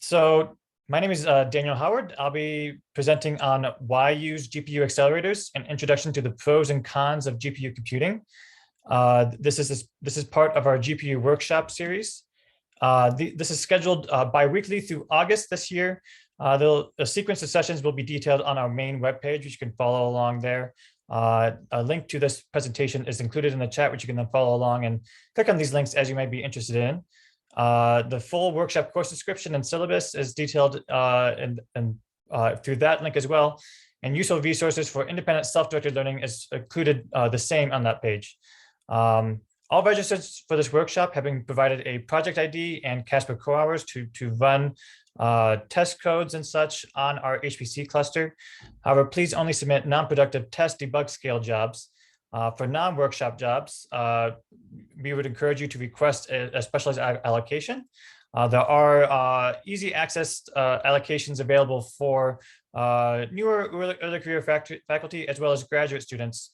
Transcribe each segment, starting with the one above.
So my name is Daniel Howard. I'll be presenting on why use GPU accelerators, an introduction to the pros and cons of GPU computing. This is part of our GPU workshop series. This is scheduled bi-weekly through August this year. The sequence of sessions will be detailed on our main webpage, which you can follow along there. A link to this presentation is included in the chat, which you can then follow along and click on these links as you might be interested in. The full workshop course description and syllabus is detailed through that link as well. And useful resources for independent self-directed learning is included the same on that page. All registrants for this workshop have been provided a project ID and Casper core hours to run test codes and such on our HPC cluster. However, please only submit non-productive test debug scale jobs. For non-workshop jobs, we would encourage you to request a specialized allocation. There are easy access allocations available for newer early career faculty as well as graduate students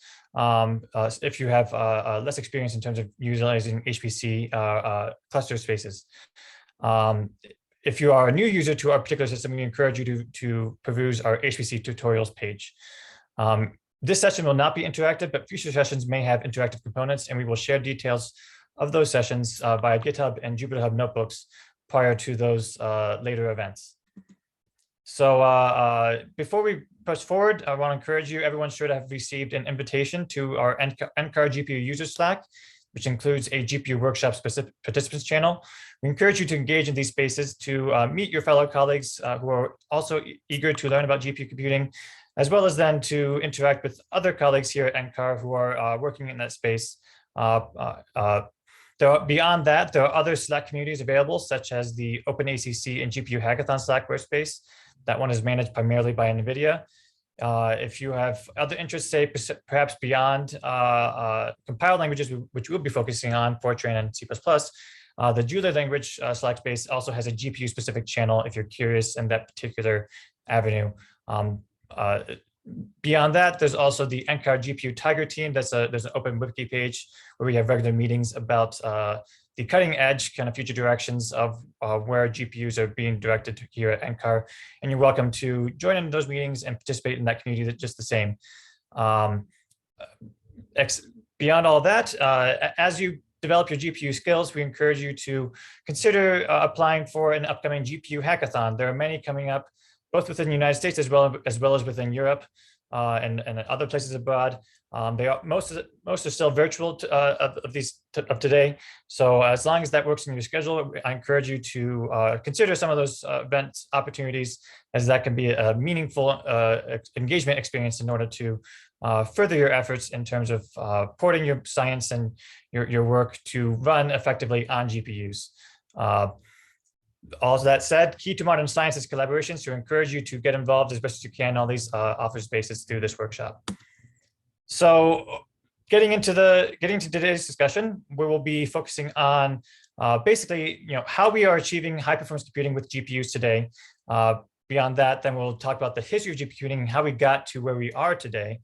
if you have less experience in terms of utilizing HPC cluster spaces. If you are a new user to our particular system, we encourage you to peruse our HPC tutorials page. This session will not be interactive, but future sessions may have interactive components, and we will share details of those sessions via GitHub and Jupyter Hub notebooks prior to those later events. So before we push forward, I want to encourage you, everyone should have received an invitation to our NCAR GPU user Slack, which includes a GPU workshop specific participants channel. We encourage you to engage in these spaces to meet your fellow colleagues who are also eager to learn about GPU computing, as well as then to interact with other colleagues here at NCAR who are working in that space. Beyond that, there are other Slack communities available, such as the OpenACC and GPU Hackathon Slack workspace. That one is managed primarily by NVIDIA. If you have other interests, say perhaps beyond compiled languages, which we'll be focusing on, Fortran and C++, the Julia language Slack space also has a GPU specific channel if you're curious in that particular avenue. Beyond that, there's also the NCAR GPU Tiger team. There's an open wiki page where we have regular meetings about the cutting edge kind of future directions of where GPUs are being directed here at NCAR. And you're welcome to join in those meetings and participate in that community just the same. Beyond all that, as you develop your GPU skills, we encourage you to consider applying for an upcoming GPU hackathon. There are many coming up, both within the United States as well as within Europe and other places abroad. Most are still virtual of today. So as long as that works in your schedule, I encourage you to consider some of those event opportunities, as that can be a meaningful engagement experience in order to further your efforts in terms of porting your science and your work to run effectively on GPUs. All of that said, key to modern science is collaboration, so I encourage you to get involved as best as you can in all these offer spaces through this workshop. So getting into today's discussion, we will be focusing on basically, how we are achieving high performance computing with GPUs today. Beyond that, then we'll talk about the history of GPU computing and how we got to where we are today,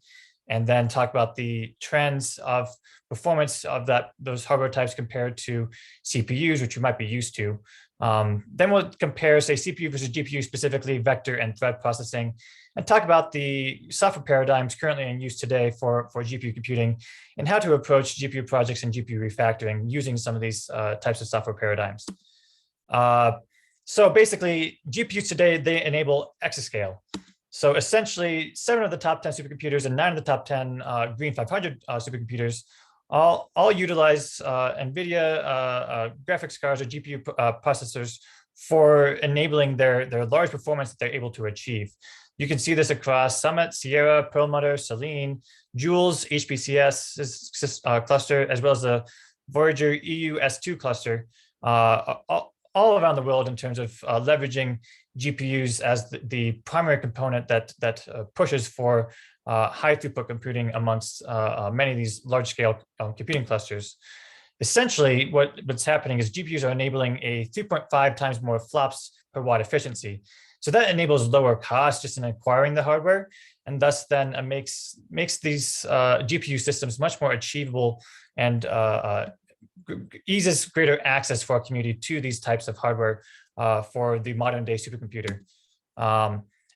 and then talk about the trends of performance of those hardware types compared to CPUs, which you might be used to. Then we'll compare, say, CPU versus GPU, specifically vector and thread processing, and talk about the software paradigms currently in use today for GPU computing and how to approach GPU projects and GPU refactoring using some of these types of software paradigms. So basically, GPUs today, they enable exascale. So essentially, 7 of the top 10 supercomputers and 9 of the top 10 Green 500 supercomputers all utilize NVIDIA graphics cards or GPU processors for enabling their large performance that they're able to achieve. You can see this across Summit, Sierra, Perlmutter, Selene, Joules, HPCS cluster, as well as the Voyager EU S2 cluster, all around the world in terms of leveraging GPUs as the primary component that pushes for high throughput computing amongst many of these large scale computing clusters. Essentially, what's happening is GPUs are enabling a 3.5 times more flops per watt efficiency. So that enables lower costs just in acquiring the hardware, and thus then makes these GPU systems much more achievable and eases greater access for our community to these types of hardware for the modern day supercomputer.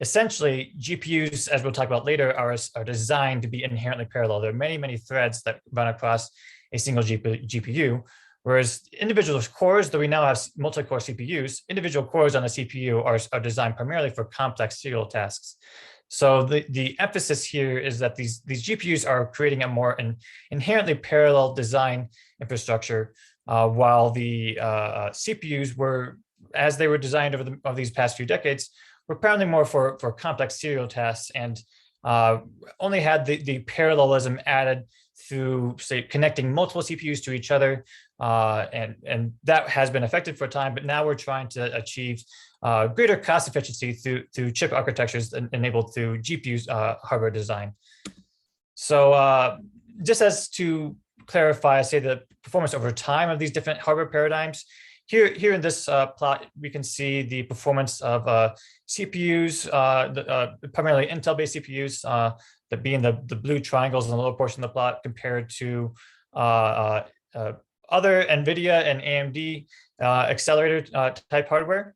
Essentially, GPUs, as we'll talk about later, are designed to be inherently parallel. There are many, many threads that run across a single GPU, whereas individual cores, though we now have multi-core CPUs, individual cores on a CPU are designed primarily for complex serial tasks. So the emphasis here is that these GPUs are creating a more inherently parallel design infrastructure, while the CPUs were, as they were designed over these past few decades, were apparently more for complex serial tasks and only had the parallelism added through, say, connecting multiple CPUs to each other. And that has been effective for a time, but now we're trying to achieve greater cost efficiency through chip architectures enabled through GPUs hardware design. So just as to clarify, say the performance over time of these different hardware paradigms, here in this plot, we can see the performance of CPUs, primarily Intel-based CPUs, that being the blue triangles in the lower portion of the plot, compared to other NVIDIA and AMD accelerator type hardware.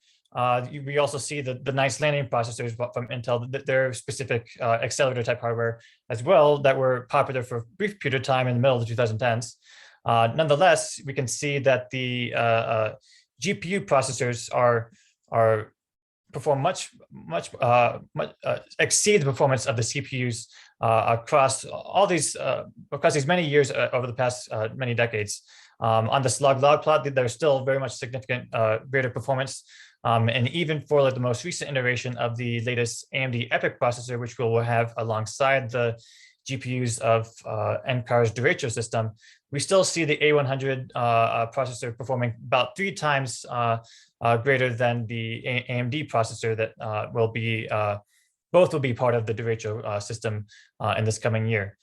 We also see the nice landing processors from Intel, their specific accelerator type hardware as well, that were popular for a brief period of time in the middle of the 2010s. Nonetheless, we can see that the GPU processors perform much exceed the performance of the CPUs across these many years over the past many decades. On this log plot, there's still very much significant greater performance. And even for like the most recent iteration of the latest AMD EPYC processor, which we will have alongside the GPUs of NCAR's derecho system, we still see the A100 processor performing about 3 times greater than the AMD processor that both will be part of the derecho system in this coming year.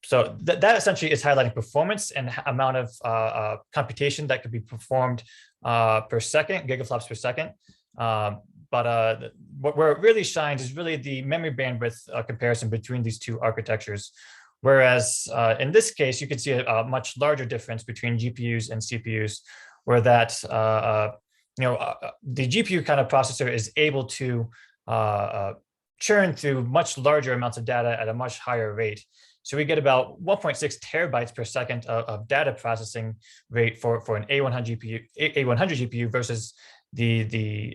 So that essentially is highlighting performance and amount of computation that could be performed per second, gigaflops per second. But where it really shines is really the memory bandwidth comparison between these two architectures. Whereas in this case, you can see a much larger difference between GPUs and CPUs, where that the GPU kind of processor is able to churn through much larger amounts of data at a much higher rate. So we get about 1.6 terabytes per second of data processing rate for an A100 GPU versus the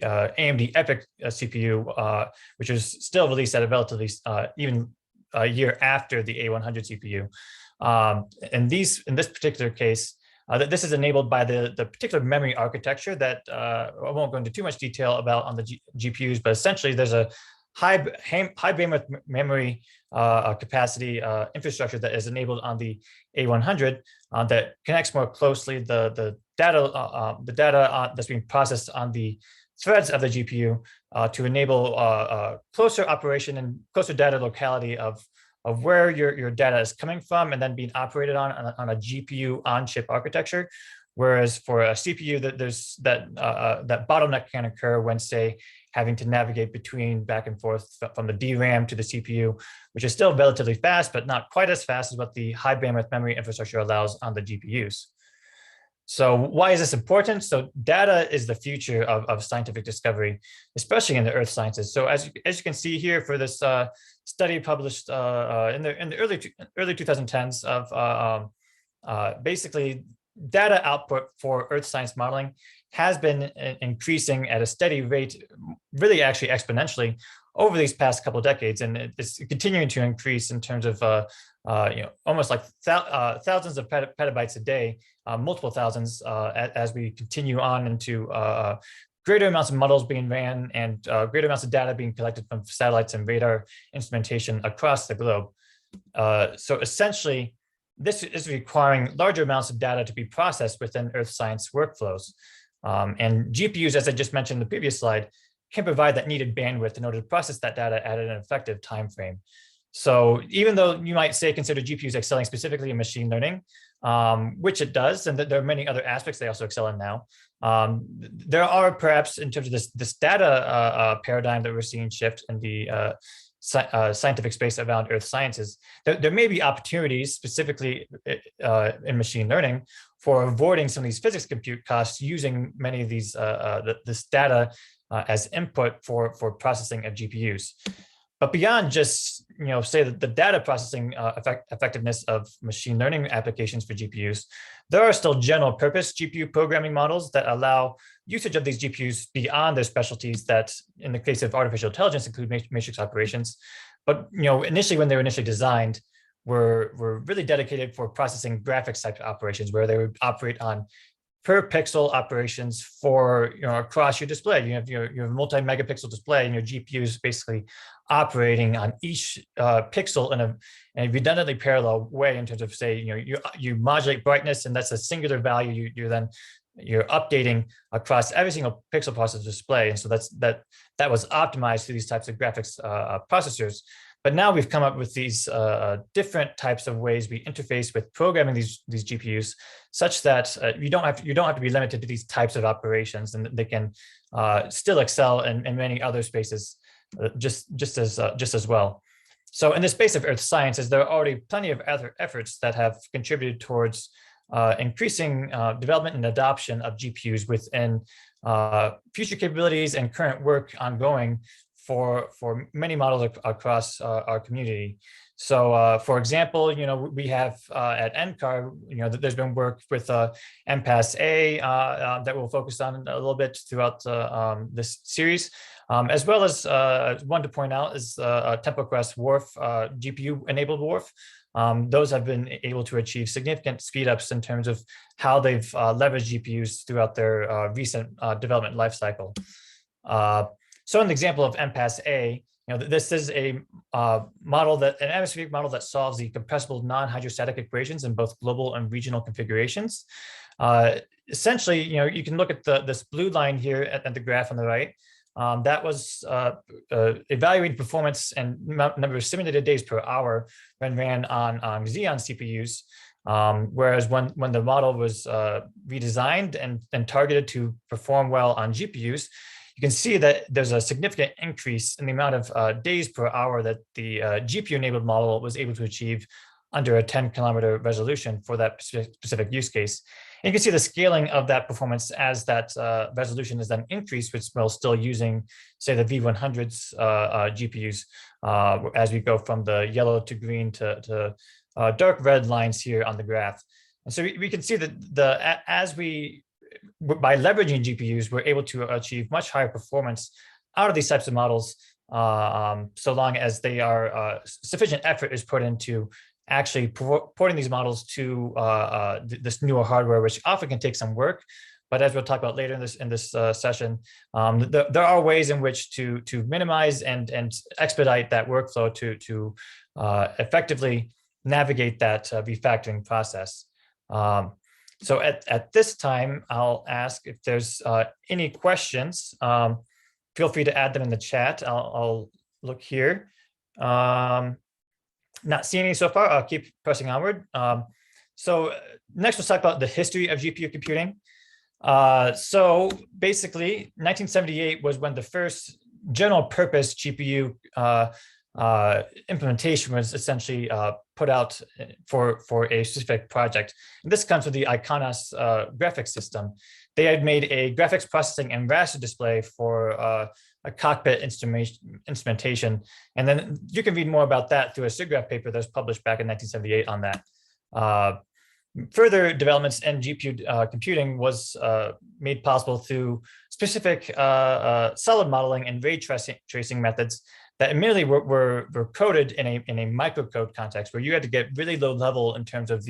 AMD EPYC CPU, which was still released at a relatively even a year after the A100 CPU. In this particular case, this is enabled by the particular memory architecture that I won't go into too much detail about on the GPUs, but essentially there's a high bandwidth memory capacity infrastructure that is enabled on the A100 that connects more closely the data that's being processed on the threads of the GPU to enable closer operation and closer data locality of where your data is coming from and then being operated on a GPU on-chip architecture. Whereas for a CPU, there's that bottleneck can occur when, say, having to navigate back and forth from the DRAM to the CPU, which is still relatively fast, but not quite as fast as what the high bandwidth memory infrastructure allows on the GPUs. So why is this important? So data is the future of scientific discovery, especially in the earth sciences. So as you can see here for this study published in the early 2010s of basically data output for earth science modeling has been increasing at a steady rate, really actually exponentially over these past couple of decades, and it's continuing to increase in terms of almost like thousands of petabytes a day, multiple thousands as we continue on into greater amounts of models being ran and greater amounts of data being collected from satellites and radar instrumentation across the globe. So essentially, this is requiring larger amounts of data to be processed within earth science workflows. And GPUs, as I just mentioned in the previous slide, can provide that needed bandwidth in order to process that data at an effective time frame. So even though you might say consider GPUs excelling specifically in machine learning, which it does, and there are many other aspects they also excel in now, there are perhaps in terms of this data paradigm that we're seeing shift in the scientific space around earth sciences, there may be opportunities specifically in machine learning for avoiding some of these physics compute costs using many of these this data as input for processing of GPUs. But beyond just, say that the data processing effectiveness of machine learning applications for GPUs, there are still general purpose GPU programming models that allow usage of these GPUs beyond their specialties that, in the case of artificial intelligence, include matrix operations. But initially, when they were initially designed, were really dedicated for processing graphics type operations, where they would operate on per pixel operations for across your display. You have your multi-megapixel display, and your GPU is basically operating on each pixel in a redundantly parallel way in terms of, say, you modulate brightness, and that's a singular value. You're updating across every single pixel across the display, and so that was optimized through these types of graphics processors. But now we've come up with these different types of ways we interface with programming these GPUs, such that you don't have to be limited to these types of operations, and they can still excel in many other spaces just as well. So in the space of earth sciences, there are already plenty of other efforts that have contributed towards increasing development and adoption of GPUs within future capabilities and current work ongoing for many models across our community. So, for example, we have at NCAR, there's been work with MPAS-A that we'll focus on a little bit throughout this series, as well as one to point out is TempoCrest Wharf GPU-enabled Wharf. Those have been able to achieve significant speed ups in terms of how they've leveraged GPUs throughout their recent development lifecycle. So in the example of MPAS-A, this is an atmospheric model that solves the compressible non-hydrostatic equations in both global and regional configurations. Essentially, you can look at this blue line here at the graph on the right. That was evaluating performance and number of simulated days per hour when ran on Xeon CPUs. Whereas when the model was redesigned and targeted to perform well on GPUs, you can see that there's a significant increase in the amount of days per hour that the GPU-enabled model was able to achieve under a 10-kilometer resolution for that specific use case. And you can see the scaling of that performance as that resolution is then increased, while still using, say, the V100's GPUs as we go from the yellow to green to dark red lines here on the graph. And so we can see that by leveraging GPUs, we're able to achieve much higher performance out of these types of models, so long as they are sufficient effort is put into actually porting these models to this newer hardware, which often can take some work. But as we'll talk about later in this session, there are ways in which to minimize and expedite that workflow to effectively navigate that refactoring process. So at this time, I'll ask if there's any questions. Feel free to add them in the chat. I'll look here. Not seeing any so far. I'll keep pressing onward. So next, we'll talk about the history of GPU computing. So basically, 1978 was when the first general purpose GPU implementation was essentially put out for a specific project. And this comes with the Iconos graphics system. They had made a graphics processing and raster display for a cockpit instrumentation. And then you can read more about that through a SIGGRAPH paper that was published back in 1978 on that. Further developments in GPU computing was made possible through specific solid modeling and ray tracing methods that admittedly were coded in a microcode context, where you had to get really low level in terms of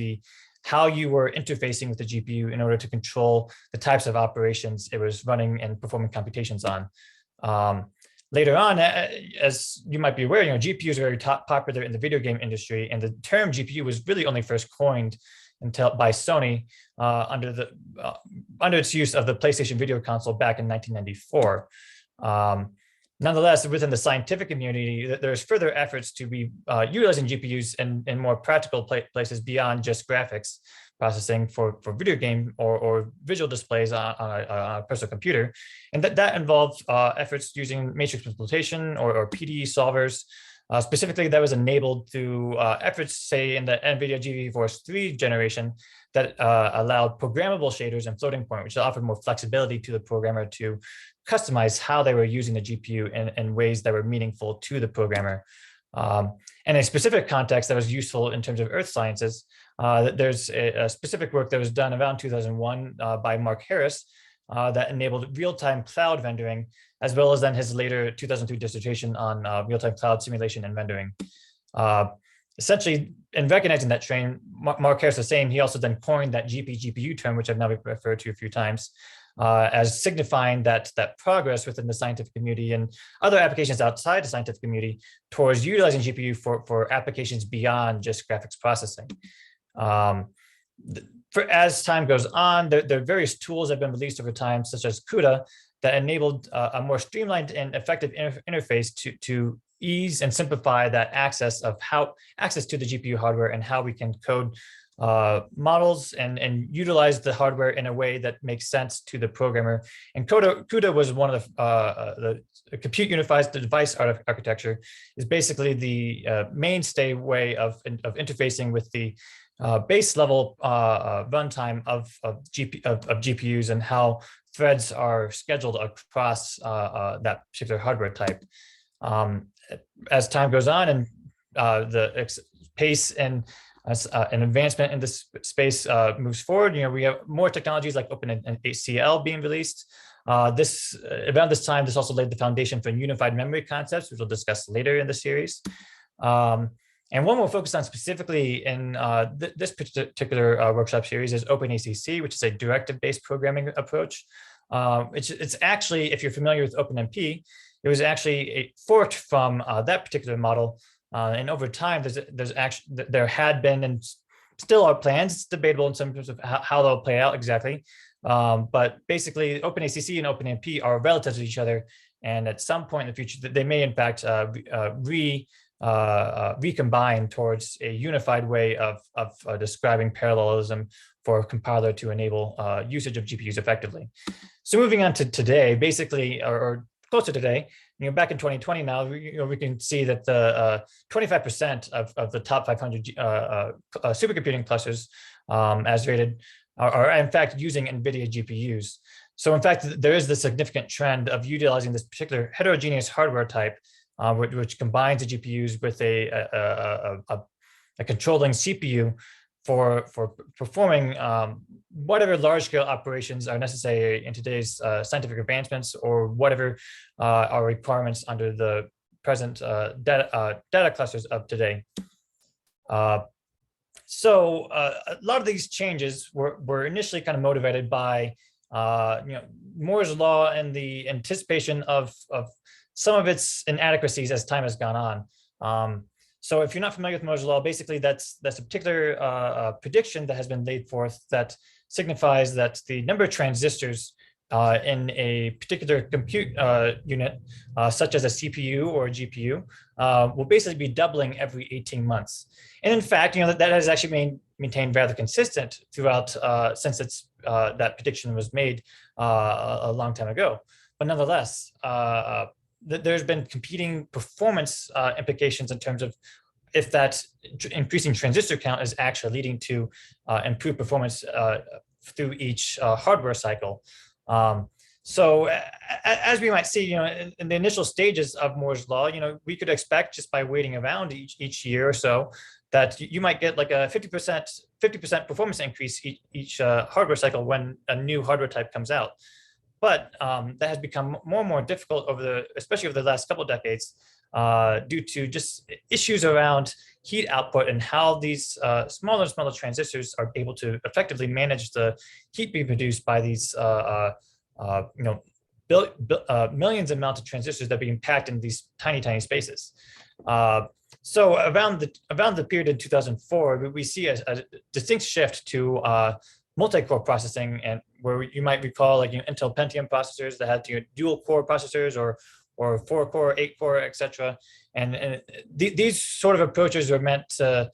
how you were interfacing with the GPU in order to control the types of operations it was running and performing computations on. Later on, as you might be aware, GPUs are very popular in the video game industry, and the term GPU was really only first coined by Sony under its use of the PlayStation Video Console back in 1994. Nonetheless, within the scientific community, there's further efforts to be utilizing GPUs in more practical places beyond just graphics processing for video game or visual displays on a personal computer. And that involves efforts using matrix multiplication or PDE solvers, Specifically, that was enabled through efforts, say, in the NVIDIA GeForce Force 3 generation that allowed programmable shaders and floating point, which offered more flexibility to the programmer to customize how they were using the GPU in ways that were meaningful to the programmer. In a specific context that was useful in terms of earth sciences, there's a specific work that was done around 2001 by Mark Harris that enabled real-time cloud rendering, as well as then his later 2002 dissertation on real-time cloud simulation and rendering. Essentially, in recognizing that trend, Mark Harris was saying he also then coined that GPU term, which I've now referred to a few times, as signifying that progress within the scientific community and other applications outside the scientific community towards utilizing GPU for applications beyond just graphics processing. As time goes on, there are various tools that have been released over time, such as CUDA, that enabled a more streamlined and effective interface to ease and simplify that access to the GPU hardware and how we can code models and utilize the hardware in a way that makes sense to the programmer. And CUDA was one of the compute unified device architecture is basically the mainstay way of interfacing with the base level runtime of GPUs and how threads are scheduled across that particular hardware type. As time goes on and the pace and advancement in this space moves forward, we have more technologies like OpenACL being released. Around this time, this also laid the foundation for unified memory concepts, which we'll discuss later in the series. And one we'll focus on specifically in this particular workshop series is OpenACC, which is a directive-based programming approach. It's actually, if you're familiar with OpenMP, it was actually a fork from that particular model. And over time, there had been and still are plans. It's debatable in some terms of how they'll play out exactly. But basically, OpenACC and OpenMP are relative to each other. And at some point in the future, they may in fact recombine towards a unified way of describing parallelism for a compiler to enable usage of GPUs effectively. So moving on to today, basically, or close to today, back in 2020 now, we can see that the 25% of the top 500 supercomputing clusters as rated are in fact using NVIDIA GPUs. So in fact, there is the significant trend of utilizing this particular heterogeneous hardware type, which combines the GPUs with a controlling CPU for performing whatever large-scale operations are necessary in today's scientific advancements or whatever are requirements under the present data clusters of today. So a lot of these changes were initially kind of motivated by Moore's law and the anticipation of some of its inadequacies as time has gone on. So if you're not familiar with Moore's law, basically that's a particular prediction that has been laid forth that signifies that the number of transistors in a particular compute unit, such as a CPU or a GPU, will basically be doubling every 18 months. And in fact, that has actually maintained rather consistent throughout since that prediction was made a long time ago. But nonetheless, there's been competing performance implications in terms of if that increasing transistor count is actually leading to improved performance through each hardware cycle. So as we might see, in the initial stages of Moore's law, we could expect just by waiting around each year or so that you might get like a 50% performance increase each hardware cycle when a new hardware type comes out. But that has become more and more difficult especially over the last couple of decades, due to just issues around heat output and how these smaller and smaller transistors are able to effectively manage the heat being produced by these millions of amounts of transistors that are being packed in these tiny spaces. So around the period in 2004, we see a distinct shift to multi-core processing, and where you might recall like Intel Pentium processors that had dual core processors or 4-core, 8-core, etc. And these sort of approaches are meant to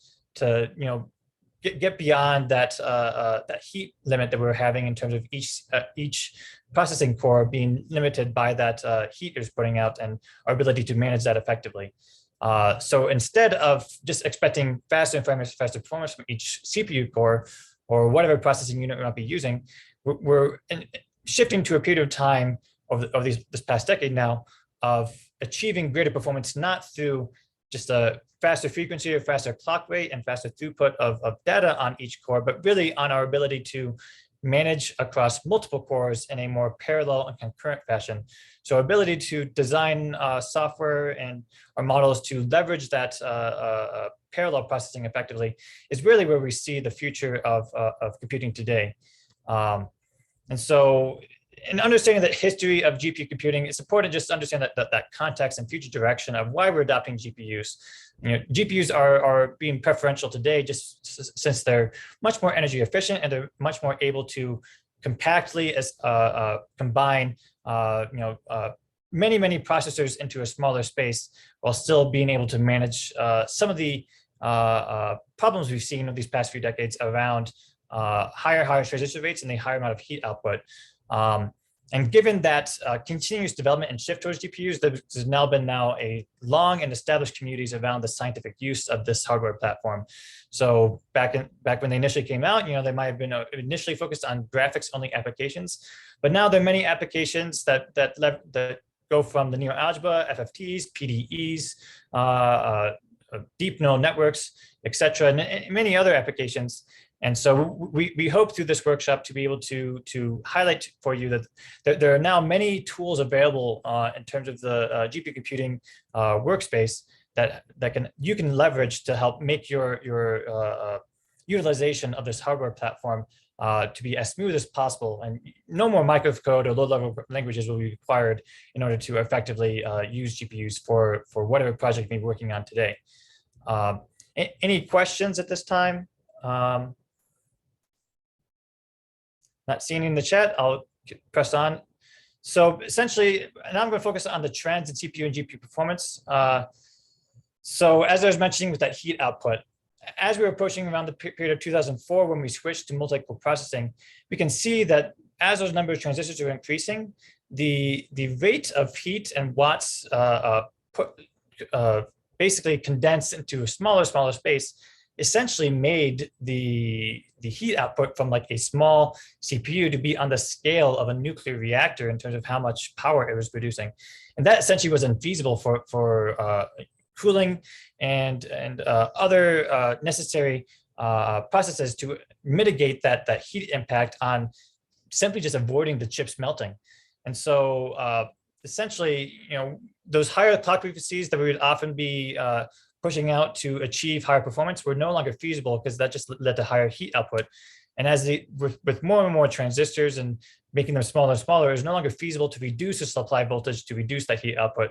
get beyond that heat limit that we're having in terms of each processing core being limited by that heat it's putting out and our ability to manage that effectively. So instead of just expecting faster and faster performance from each CPU core or whatever processing unit we might be using, we're shifting to a period of time over this past decade now of achieving greater performance, not through just a faster frequency or faster clock rate and faster throughput of data on each core, but really on our ability to manage across multiple cores in a more parallel and concurrent fashion. So our ability to design software and our models to leverage that parallel processing effectively is really where we see the future of computing today. And so in understanding the history of GPU computing, it's important just to understand that context and future direction of why we're adopting GPUs. GPUs are being preferential today just since they're much more energy efficient and they're much more able to compactly combine many processors into a smaller space while still being able to manage some of the problems we've seen over these past few decades around higher transition rates and the higher amount of heat output. And given that continuous development and shift towards GPUs, there's now been a long and established communities around the scientific use of this hardware platform. So back when they initially came out, they might have been initially focused on graphics-only applications, but now there are many applications that go from the algebra, FFTs, PDEs, deep neural networks, etc., and many other applications. And so we hope through this workshop to be able to highlight for you that there are now many tools available in terms of the GPU computing workspace that you can leverage to help make your utilization of this hardware platform to be as smooth as possible. And no more microcode or low-level languages will be required in order to effectively use GPUs for whatever project you may be working on today. Any questions at this time? Not seeing in the chat, I'll press on. So essentially, now I'm going to focus on the trends in CPU and GPU performance. So as I was mentioning with that heat output, as we were approaching around the period of 2004, when we switched to multi-core processing, we can see that as those number of transistors are increasing, the rate of heat and watts basically condensed into a smaller space essentially made the heat output from like a small CPU to be on the scale of a nuclear reactor in terms of how much power it was producing. And that essentially was unfeasible for cooling and other necessary processes to mitigate that heat impact on simply just avoiding the chips melting. And so essentially, those higher clock frequencies that we would often be pushing out to achieve higher performance were no longer feasible because that just led to higher heat output. And as with more and more transistors and making them smaller and smaller, it's no longer feasible to reduce the supply voltage to reduce that heat output.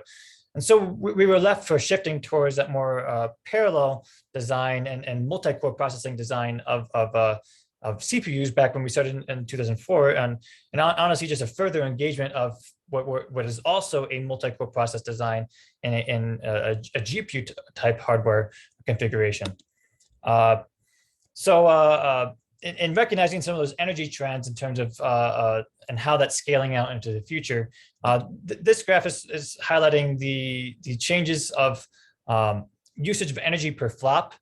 And so we were left for shifting towards that more parallel design and multi-core processing design of CPUs back when we started in 2004, and honestly just a further engagement of what is also a multi-core process design in a GPU type hardware configuration. In recognizing some of those energy trends in terms of and how that's scaling out into the future, this graph is highlighting the changes of usage of energy per flop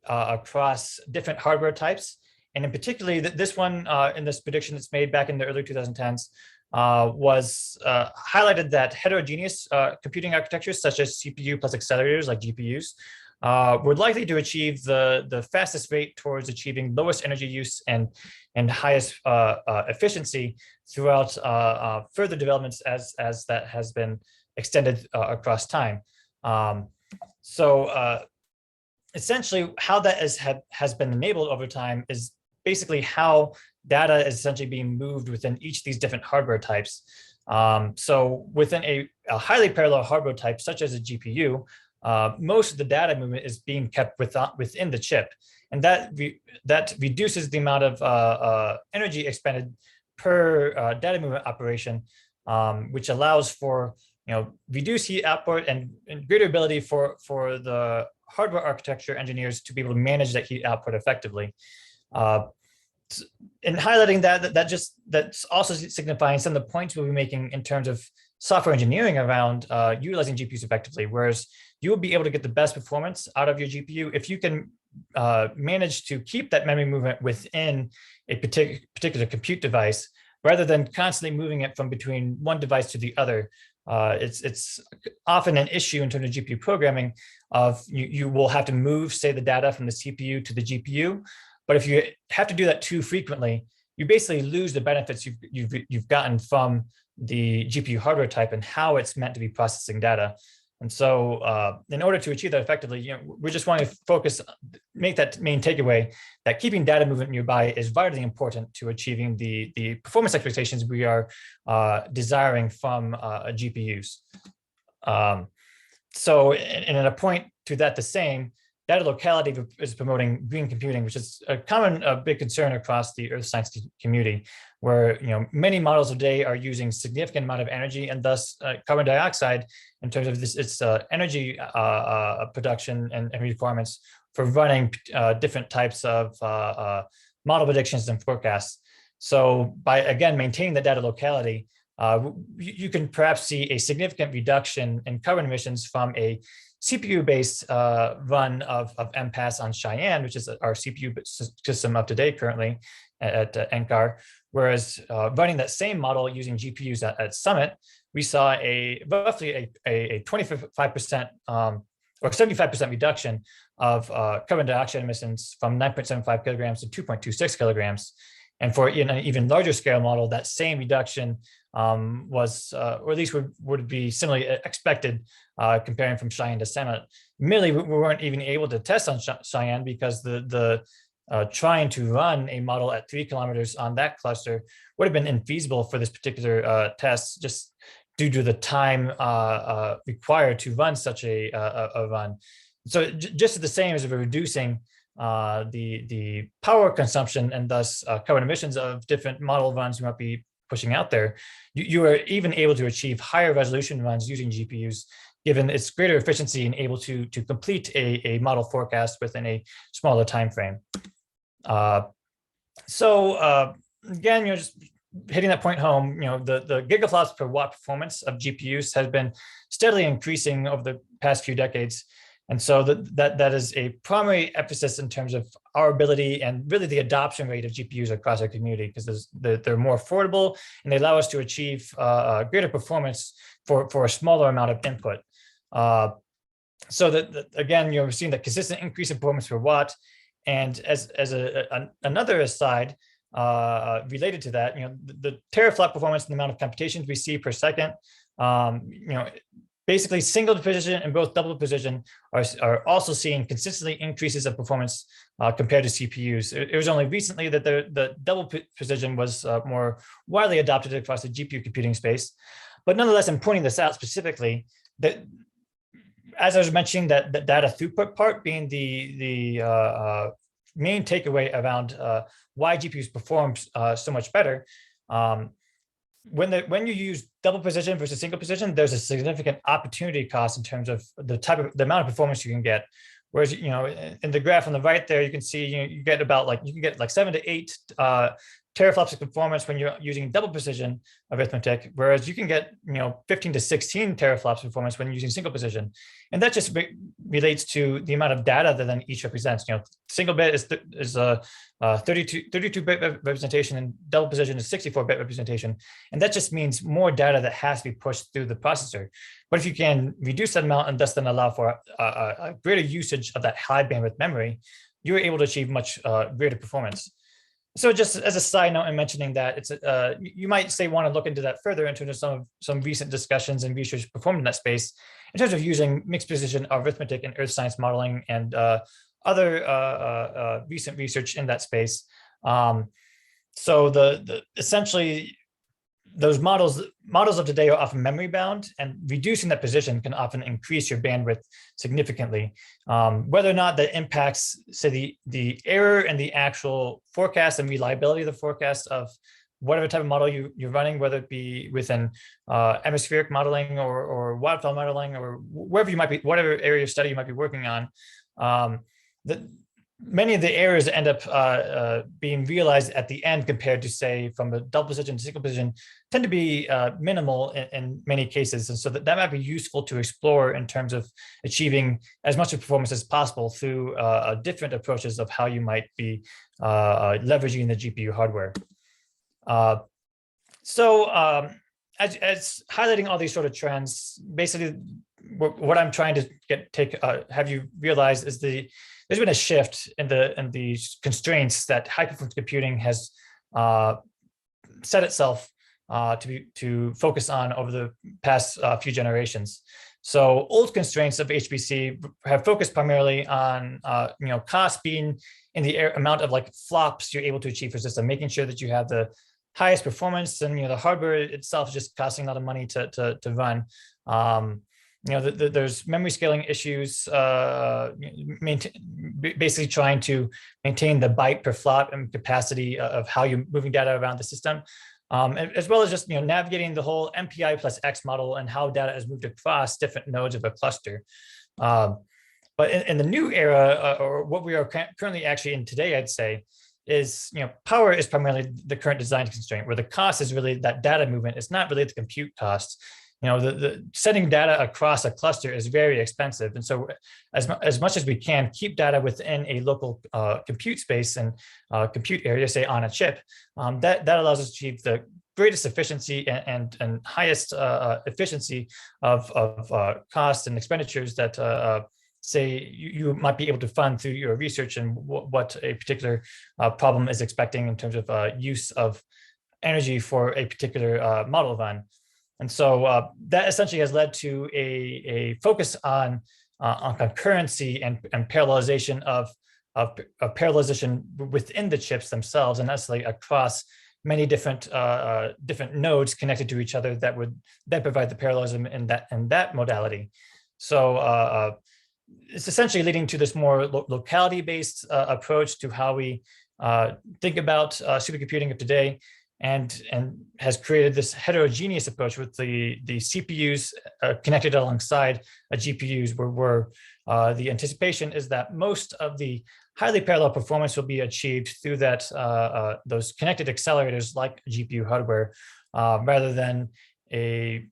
across different hardware types. And in particularly, this one in this prediction that's made back in the early 2010s was highlighted that heterogeneous computing architectures such as CPU plus accelerators like GPUs were likely to achieve the fastest rate towards achieving lowest energy use and highest efficiency throughout further developments as that has been extended across time. Essentially, how that has been enabled over time is basically how data is essentially being moved within each of these different hardware types. So within a highly parallel hardware type, such as a GPU, most of the data movement is being kept within the chip. And that reduces the amount of energy expended per data movement operation, which allows for reduced heat output and greater ability for the hardware architecture engineers to be able to manage that heat output effectively. And highlighting that's also signifying some of the points we'll be making in terms of software engineering around utilizing GPUs effectively, whereas you will be able to get the best performance out of your GPU if you can manage to keep that memory movement within a particular compute device, rather than constantly moving it from between one device to the other. It's often an issue in terms of GPU programming of you will have to move, say, the data from the CPU to the GPU. But if you have to do that too frequently, you basically lose the benefits you've gotten from the GPU hardware type and how it's meant to be processing data. And so in order to achieve that effectively, we're just wanting to make that main takeaway that keeping data movement nearby is vitally important to achieving the performance expectations we are desiring from GPUs. So, and in a point to that the same, data locality is promoting green computing, which is a big concern across the earth science community, where many models today are using significant amount of energy, and thus carbon dioxide in terms of its energy production and requirements for running different types of model predictions and forecasts. So by, again, maintaining the data locality, you can perhaps see a significant reduction in carbon emissions from a CPU-based run of MPAS on Cheyenne, which is our CPU system up to date currently at NCAR. Whereas running that same model using GPUs at SIMT, we saw roughly a 25% or 75% reduction of carbon dioxide emissions from 9.75 kilograms to 2.26 kilograms. And for an even larger scale model, that same reduction was, or at least would be similarly expected comparing from Cheyenne to SIMT. Admittedly, we weren't even able to test on Cheyenne because the trying to run a model at 3 kilometers on that cluster would have been infeasible for this particular test, just due to the time required to run such a run. So just the same as we're reducing the power consumption and thus carbon emissions of different model runs you might be pushing out there, you are even able to achieve higher resolution runs using GPUs, given its greater efficiency and able to complete a model forecast within a smaller time frame. Again, just hitting that point home, the gigaflops per watt performance of GPUs has been steadily increasing over the past few decades. And so that is a primary emphasis in terms of our ability and really the adoption rate of GPUs across our community, because they're more affordable and they allow us to achieve greater performance for a smaller amount of input. So that again, we're seeing that consistent increase in performance per watt. And as another aside related to that, the teraflop performance and the amount of computations we see per second, basically single precision and both double precision are also seeing consistently increases of performance compared to CPUs. It was only recently that the double precision was more widely adopted across the GPU computing space. But nonetheless, I'm pointing this out specifically, that as I was mentioning, that data throughput part being the main takeaway around why GPUs perform so much better. When you use double precision versus single precision, there's a significant opportunity cost in terms of the amount of performance you can get. Whereas, in the graph on the right there, you can see you get about you can get 7 to 8 teraflops of performance when you're using double precision arithmetic, whereas you can get 15 to 16 teraflops performance when using single precision. And that just relates to the amount of data that then each represents. Single bit is a 32-bit representation, and double precision is 64-bit representation. And that just means more data that has to be pushed through the processor. But if you can reduce that amount and thus then allow for a greater usage of that high bandwidth memory, you're able to achieve much greater performance. So just as a side note, in mentioning that, it's you might want to look into that further in terms of some recent discussions and research performed in that space in terms of using mixed precision arithmetic and earth science modeling and other recent research in that space. So essentially those models of today are often memory bound, and reducing that position can often increase your bandwidth significantly. Whether or not that impacts, say, the error in the actual forecast and reliability of the forecast of whatever type of model you're running, whether it be within atmospheric modeling or wildfire modeling, or wherever you might be, whatever area of study you might be working on, many of the errors end up being realized at the end compared to, say, from a double precision to single precision, tend to be minimal in many cases. And so that might be useful to explore in terms of achieving as much of performance as possible through different approaches of how you might be leveraging the GPU hardware. As highlighting all these sort of trends, basically what I'm trying to have you realize is there's been a shift in the constraints that high performance computing has set itself to focus on over the past few generations. So old constraints of HPC have focused primarily on cost being in the amount of like flops you're able to achieve for system, making sure that you have the highest performance, and the hardware itself is just costing a lot of money to run. There's memory scaling issues, basically trying to maintain the byte per flop and capacity of how you're moving data around the system, as well as just navigating the whole MPI plus X model and how data is moved across different nodes of a cluster. But in the new era, or what we are currently actually in today, I'd say, is power is primarily the current design constraint, where the cost is really that data movement. It's not really the compute cost. The sending data across a cluster is very expensive, and so as much as we can keep data within a local compute space and compute area, say on a chip, that allows us to achieve the greatest efficiency and highest efficiency of costs and expenditures that say you might be able to fund through your research and what a particular problem is expecting in terms of use of energy for a particular model run. And so that essentially has led to a focus on concurrency and parallelization of parallelization within the chips themselves, and that's like across many different nodes connected to each other that would then provide the parallelism in that modality. So it's essentially leading to this more locality-based approach to how we think about supercomputing of today, and has created this heterogeneous approach with the CPUs connected alongside GPUs, where the anticipation is that most of the highly parallel performance will be achieved through those connected accelerators like GPU hardware, rather than a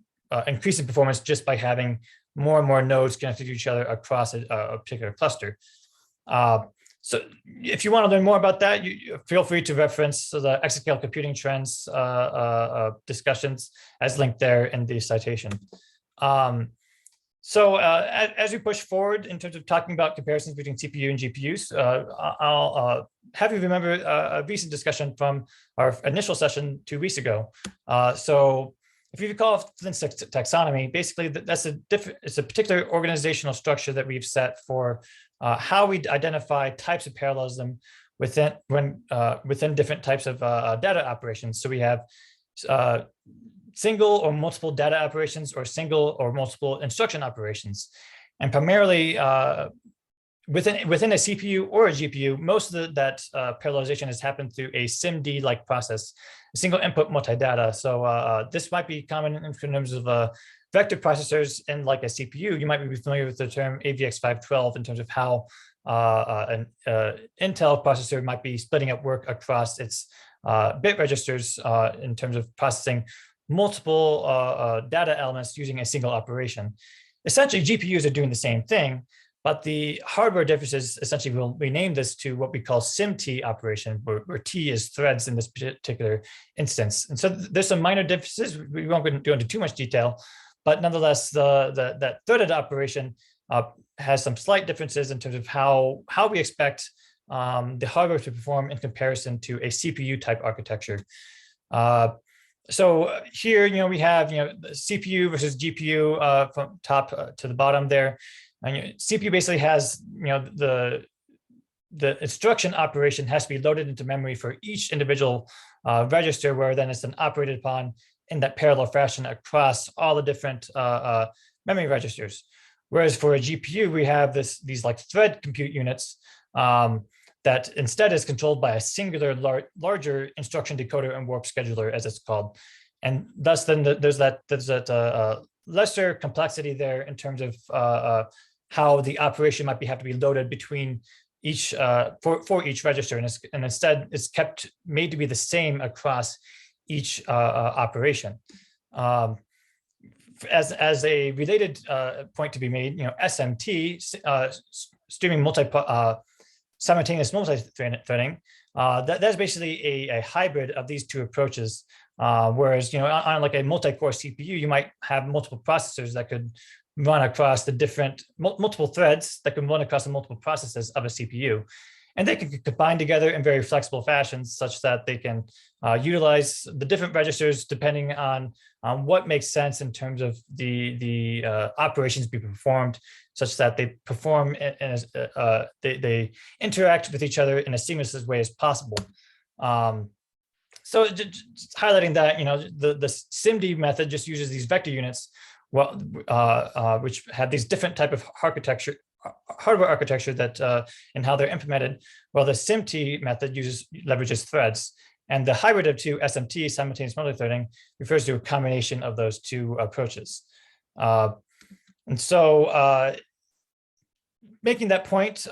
increase in performance just by having more and more nodes connected to each other across a particular cluster. So if you want to learn more about that, you feel free to reference the exascale computing trends discussions as linked there in the citation. As we push forward in terms of talking about comparisons between CPU and GPUs, I'll have you remember a recent discussion from our initial session 2 weeks ago. So if you recall Flint's taxonomy, basically it's a particular organizational structure that we've set for how we identify types of parallelism within different types of data operations. So we have single or multiple data operations, or single or multiple instruction operations, and primarily within a CPU or a GPU, most of that parallelization has happened through a SIMD-like process, a single input multi-data. So this might be common in terms of vector processors in like a CPU. You might be familiar with the term AVX512 in terms of how an Intel processor might be splitting up work across its bit registers in terms of processing multiple data elements using a single operation. Essentially, GPUs are doing the same thing, but the hardware differences, essentially we'll rename this to what we call SIMT operation, where T is threads in this particular instance. And so there's some minor differences. We won't go into too much detail, but nonetheless, that threaded operation has some slight differences in terms of how we expect the hardware to perform in comparison to a CPU type architecture. So here, we have, the CPU versus GPU from top to the bottom there. And CPU basically has, the instruction operation has to be loaded into memory for each individual register, where then it's then operated upon in that parallel fashion across all the different memory registers. Whereas for a GPU, we have these like thread compute units that instead is controlled by a singular larger instruction decoder and warp scheduler, as it's called. And thus then there's that lesser complexity there in terms of how the operation might have to be loaded between for each register, and instead it's made to be the same across each operation. As a related point to be made, SMT, streaming simultaneous multi-threading, that's basically a hybrid of these two approaches. Whereas, on like a multi-core CPU, you might have multiple processors that could run across the different multiple threads that can run across the multiple processes of a CPU. And they can combine together in very flexible fashions such that they can utilize the different registers depending on what makes sense in terms of the operations being performed, such that they perform they interact with each other in a seamless way as possible. So just highlighting that, the SIMD method just uses these vector units, which have these different type of hardware architecture that and how they're implemented, while the SIMT method leverages threads. And the hybrid of two, SMT, simultaneous multi-threading, refers to a combination of those two approaches. And so making that point,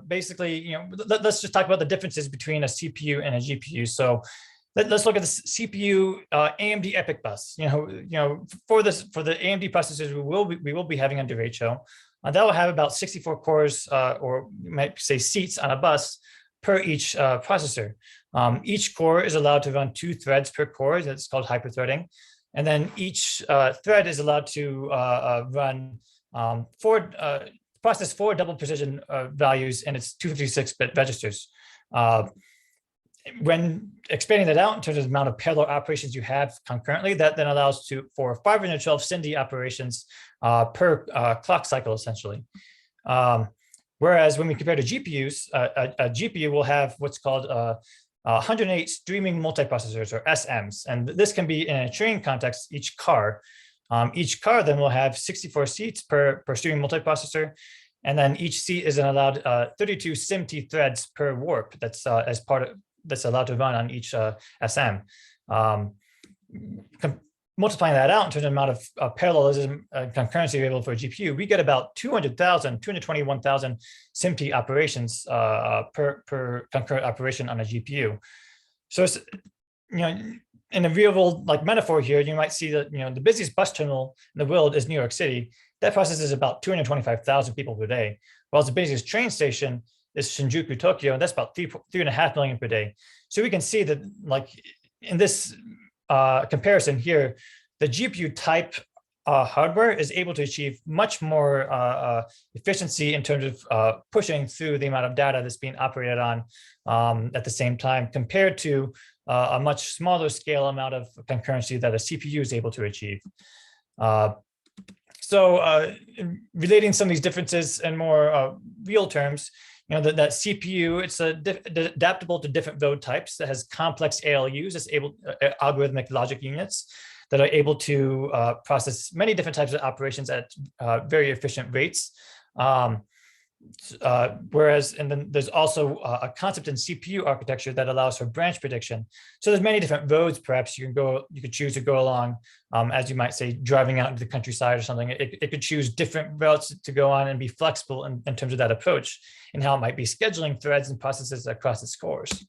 basically, let's just talk about the differences between a CPU and a GPU. So let's look at the CPU AMD EPYC bus. For the AMD processors we will be having under HO, that will have about 64 cores, or you might say seats on a bus per each processor. Each core is allowed to run 2 threads per core. That's called hyperthreading. And then each thread is allowed to process 4 double precision values in its 256-bit registers. When expanding that out in terms of the amount of parallel operations you have concurrently, that then allows for 512 SIMD operations per clock cycle, essentially. Whereas when we compare to GPUs, a GPU will have what's called 108 streaming multiprocessors, or SMs. And this can be in a training context, each car. Each car then will have 64 seats per streaming multiprocessor. And then each seat is allowed 32 SIMT threads per warp. That's allowed to run on each SM. Multiplying that out in terms of the amount of parallelism and concurrency available for a GPU, we get about 221,000 SIMT operations per concurrent operation on a GPU. So it's, in a real world like metaphor here, you might see that the busiest bus terminal in the world is New York City. That processes about 225,000 people per day, while the busiest train station is Shinjuku, Tokyo, and that's about 3.5 million per day. So we can see that, like in this comparison here, the GPU type hardware is able to achieve much more efficiency in terms of pushing through the amount of data that's being operated on at the same time, compared to a much smaller scale amount of concurrency that a CPU is able to achieve. So relating some of these differences in more real terms, that CPU, it's adaptable to different node types, that has complex ALUs, it's algorithmic logic units that are able to process many different types of operations at very efficient rates. And then there's also a concept in CPU architecture that allows for branch prediction. So there's many different roads perhaps you could choose to go along, as you might say, driving out into the countryside or something. It could choose different routes to go on and be flexible in terms of that approach, and how it might be scheduling threads and processes across its cores.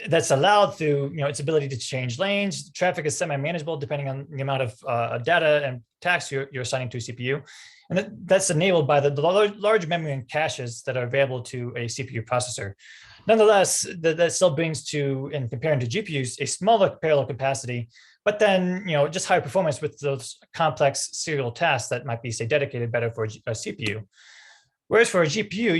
That's allowed through its ability to change lanes. Traffic is semi-manageable depending on the amount of data and tasks you're assigning to a CPU. And that's enabled by the large memory and caches that are available to a CPU processor. Nonetheless, that still brings to, in comparing to GPUs, a smaller parallel capacity, but then just higher performance with those complex serial tasks that might be, say, dedicated better for a CPU. Whereas for a GPU,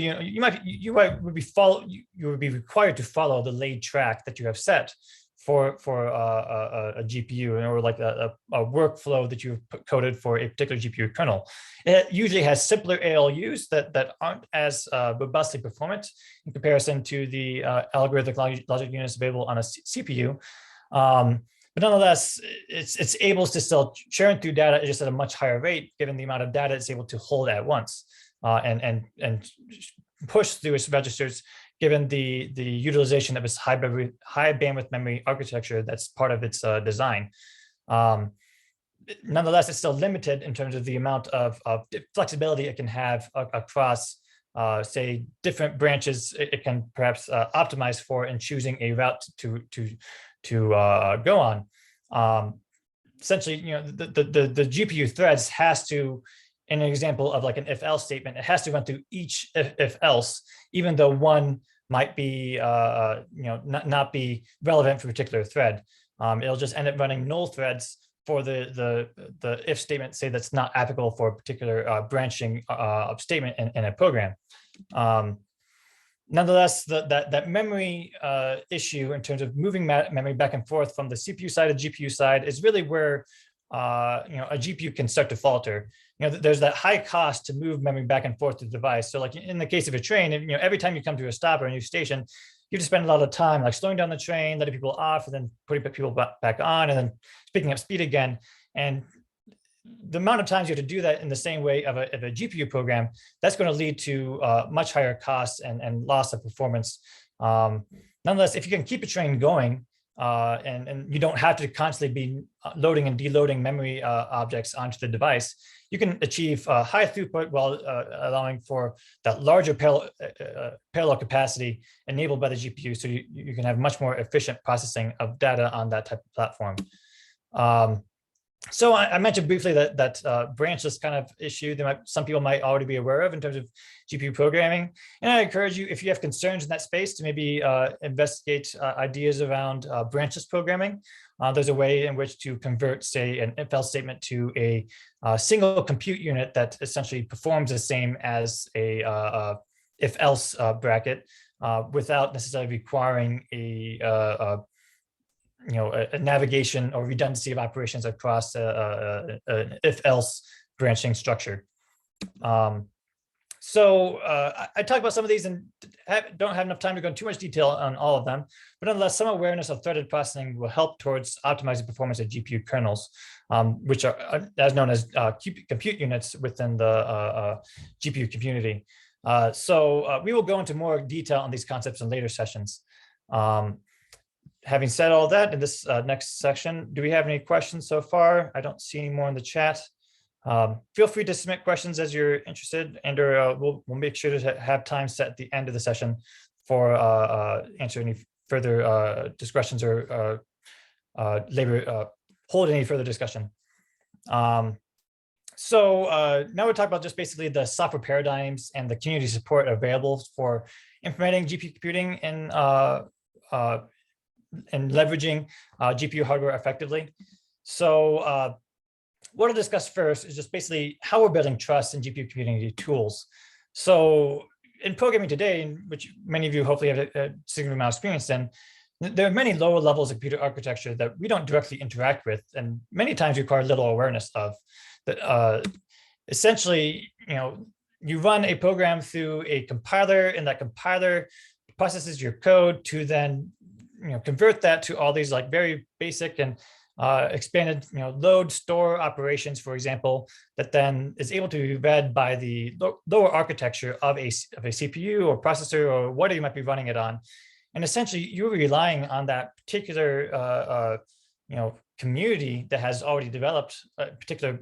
you would be required to follow the laid track that you have set for a GPU, or like a workflow that you've coded for a particular GPU kernel. It usually has simpler ALUs that aren't as robustly performant in comparison to the algorithmic logic units available on a CPU. But nonetheless, it's able to still churn through data just at a much higher rate, given the amount of data it's able to hold at once, and push through its registers, given the utilization of its high bandwidth memory architecture that's part of its design. Nonetheless, it's still limited in terms of the amount of flexibility it can have across say different branches it can perhaps optimize for in choosing a route to go on. Essentially, the GPU threads has to, in an example of like an if-else statement, it has to run through each if-else, even though one might be not be relevant for a particular thread. It'll just end up running null threads for the if statement, say that's not applicable for a particular branching statement in a program. Nonetheless, that memory issue in terms of moving memory back and forth from the CPU side to GPU side is really where a GPU can start to falter. There's that high cost to move memory back and forth to the device. So like in the case of a train, every time you come to a stop or a new station, you have to spend a lot of time like slowing down the train, letting people off, and then putting people back on, and then picking up speed again. And the amount of times you have to do that in the same way of a GPU program, that's going to lead to much higher costs and loss of performance. Nonetheless, if you can keep a train going and you don't have to constantly be loading and deloading memory objects onto the device, you can achieve high throughput while allowing for that larger parallel capacity enabled by the GPU, so you can have much more efficient processing of data on that type of platform. So I mentioned briefly that branchless kind of issue that some people might already be aware of in terms of GPU programming. And I encourage you, if you have concerns in that space, to maybe investigate ideas around branchless programming. There's a way in which to convert, say, an if-else statement to a single compute unit that essentially performs the same as a if-else bracket without necessarily requiring a navigation or redundancy of operations across an if-else branching structure. So I talked about some of these and don't have enough time to go into too much detail on all of them, but nonetheless, some awareness of threaded processing will help towards optimizing performance of GPU kernels, which are as known as compute units within the GPU community. So we will go into more detail on these concepts in later sessions. Having said all that, in this next section, do we have any questions so far? I don't see any more in the chat. Feel free to submit questions as you're interested, and we'll make sure to have time set at the end of the session for answering any further discussions or hold any further discussion. So now we'll talk about just basically the software paradigms and the community support available for implementing GPU computing and leveraging GPU hardware effectively. So what I'll discuss first is just basically how we're building trust in GPU computing tools. So in programming today, in which many of you hopefully have a significant amount of experience in, there are many lower levels of computer architecture that we don't directly interact with, and many times require little awareness of. That essentially, you run a program through a compiler, and that compiler processes your code to then convert that to all these like very basic and expanded load store operations, for example, that then is able to be read by the lower architecture of a CPU or processor or whatever you might be running it on. And essentially you're relying on that particular community that has already developed a particular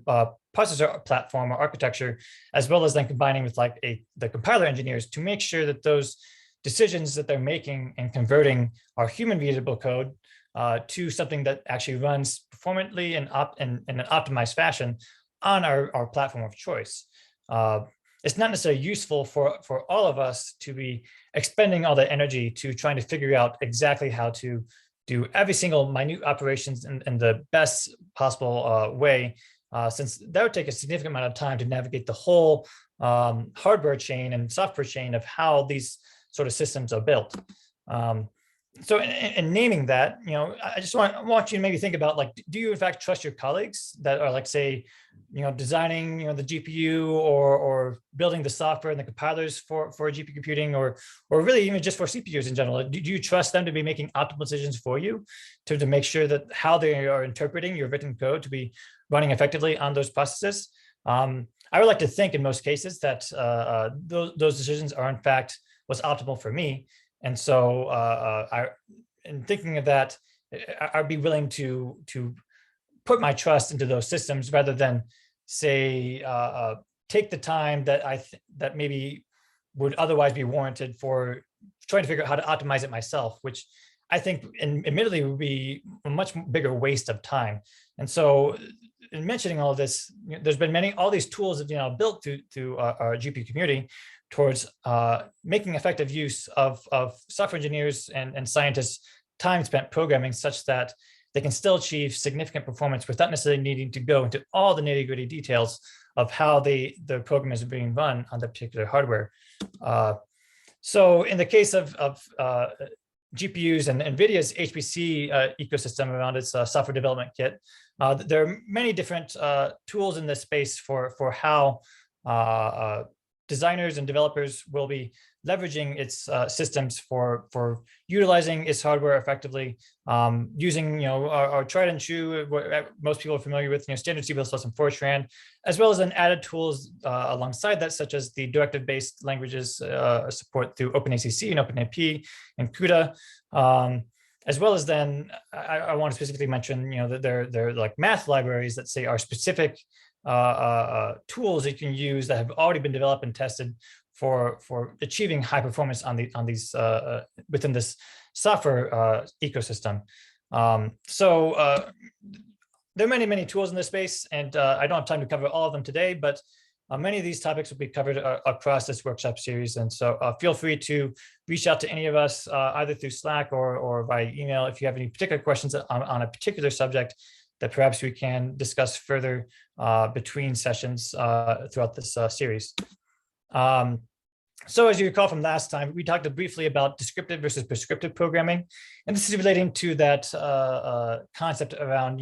processor platform or architecture, as well as then combining with like the compiler engineers to make sure that those decisions that they're making and converting our human readable code to something that actually runs performantly and in an optimized fashion on our platform of choice. It's not necessarily useful for all of us to be expending all the energy to trying to figure out exactly how to do every single minute operations in the best possible way, since that would take a significant amount of time to navigate the whole hardware chain and software chain of how these sort of systems are built. So in naming that, I just want you to maybe think about, like, do you in fact trust your colleagues that are, like, say, designing, the GPU or building the software and the compilers for GPU computing, or really even just for CPUs in general? Do you trust them to be making optimal decisions for you to make sure that how they are interpreting your written code to be running effectively on those processes? I would like to think in most cases that those decisions are in fact what's optimal for me. And so in thinking of that, I'd be willing to put my trust into those systems rather than, say, take the time that that maybe would otherwise be warranted for trying to figure out how to optimize it myself, which I think admittedly would be a much bigger waste of time. And so in mentioning all of this, there's been all these tools that built to our GPU community towards making effective use of software engineers and scientists' time spent programming, such that they can still achieve significant performance without necessarily needing to go into all the nitty-gritty details of how the program is being run on the particular hardware. So in the case of GPUs and NVIDIA's HPC ecosystem around its software development kit, there are many different tools in this space for how designers and developers will be leveraging its systems for utilizing its hardware effectively, using our tried and true, what most people are familiar with, standard C++ and Fortran, as well as then added tools alongside that, such as the directive-based languages support through OpenACC and OpenMP and CUDA, as well as then I want to specifically mention that they're like math libraries that say are specific tools that you can use that have already been developed and tested for achieving high performance on these within this software ecosystem. So there are many tools in this space, and I don't have time to cover all of them today, but many of these topics will be covered across this workshop series. And so feel free to reach out to any of us either through Slack or by email if you have any particular questions on a particular subject that perhaps we can discuss further between sessions throughout this series. So as you recall from last time, we talked briefly about descriptive versus prescriptive programming. And this is relating to that concept around,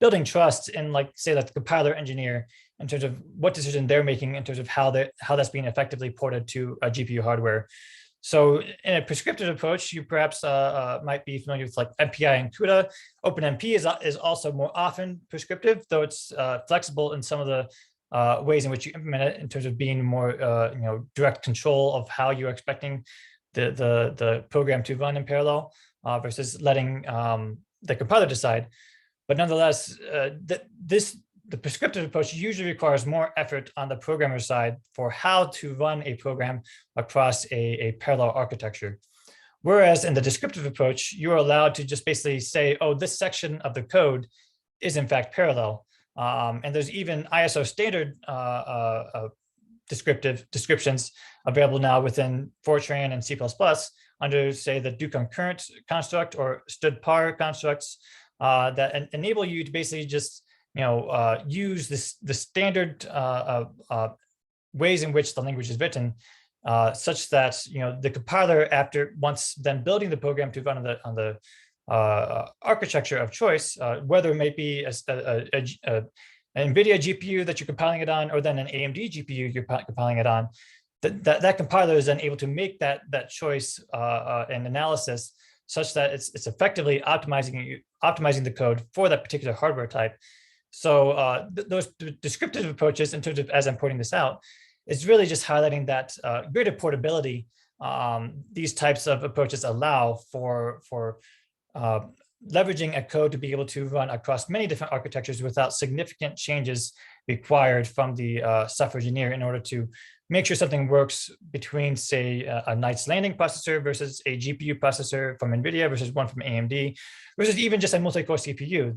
building trust in, say, the compiler engineer in terms of what decision they're making in terms of how that's being effectively ported to a GPU hardware. So in a prescriptive approach, you perhaps might be familiar with MPI and CUDA. OpenMP is also more often prescriptive, though it's flexible in some of the ways in which you implement it in terms of being more direct control of how you're expecting the program to run in parallel versus letting the compiler decide. But nonetheless, the prescriptive approach usually requires more effort on the programmer side for how to run a program across a parallel architecture. Whereas in the descriptive approach, you are allowed to just basically say, oh, this section of the code is in fact parallel. And there's even ISO standard descriptions available now within Fortran and C++ under, say, the do concurrent construct or stood par constructs that enable you to basically just use the standard ways in which the language is written, such that the compiler, once then building the program to run on the architecture of choice, whether it may be an NVIDIA GPU that you're compiling it on, or then an AMD GPU you're compiling it on, that compiler is then able to make that choice and analysis such that it's effectively optimizing the code for that particular hardware type. So those descriptive approaches, in terms of, as I'm pointing this out, is really just highlighting that greater portability these types of approaches allow for leveraging a code to be able to run across many different architectures without significant changes required from the software engineer in order to make sure something works between, say, a Knights Landing processor versus a GPU processor from NVIDIA versus one from AMD, versus even just a multi-core CPU.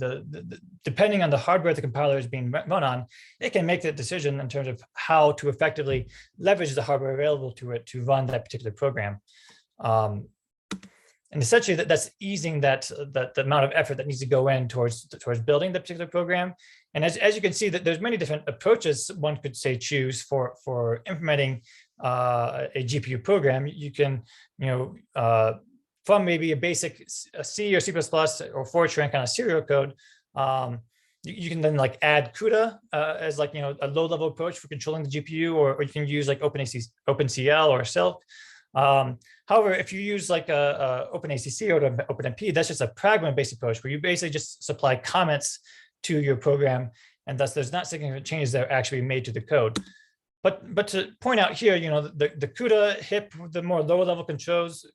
Depending on the hardware the compiler is being run on, it can make that decision in terms of how to effectively leverage the hardware available to it to run that particular program. And essentially, that's easing the amount of effort that needs to go in towards building the particular program. And as you can see, that there's many different approaches one could say choose for implementing a GPU program. You can, from maybe a basic C or C++ or Fortran kind of serial code, you can then add CUDA as a low-level approach for controlling the GPU, or you can use OpenCL or Silk. However, if you use OpenACC or OpenMP, that's just a pragma-based approach where you basically just supply comments to your program, and thus there's not significant changes that are actually made to the code. But to point out here, the CUDA, HIP, the more lower-level controls,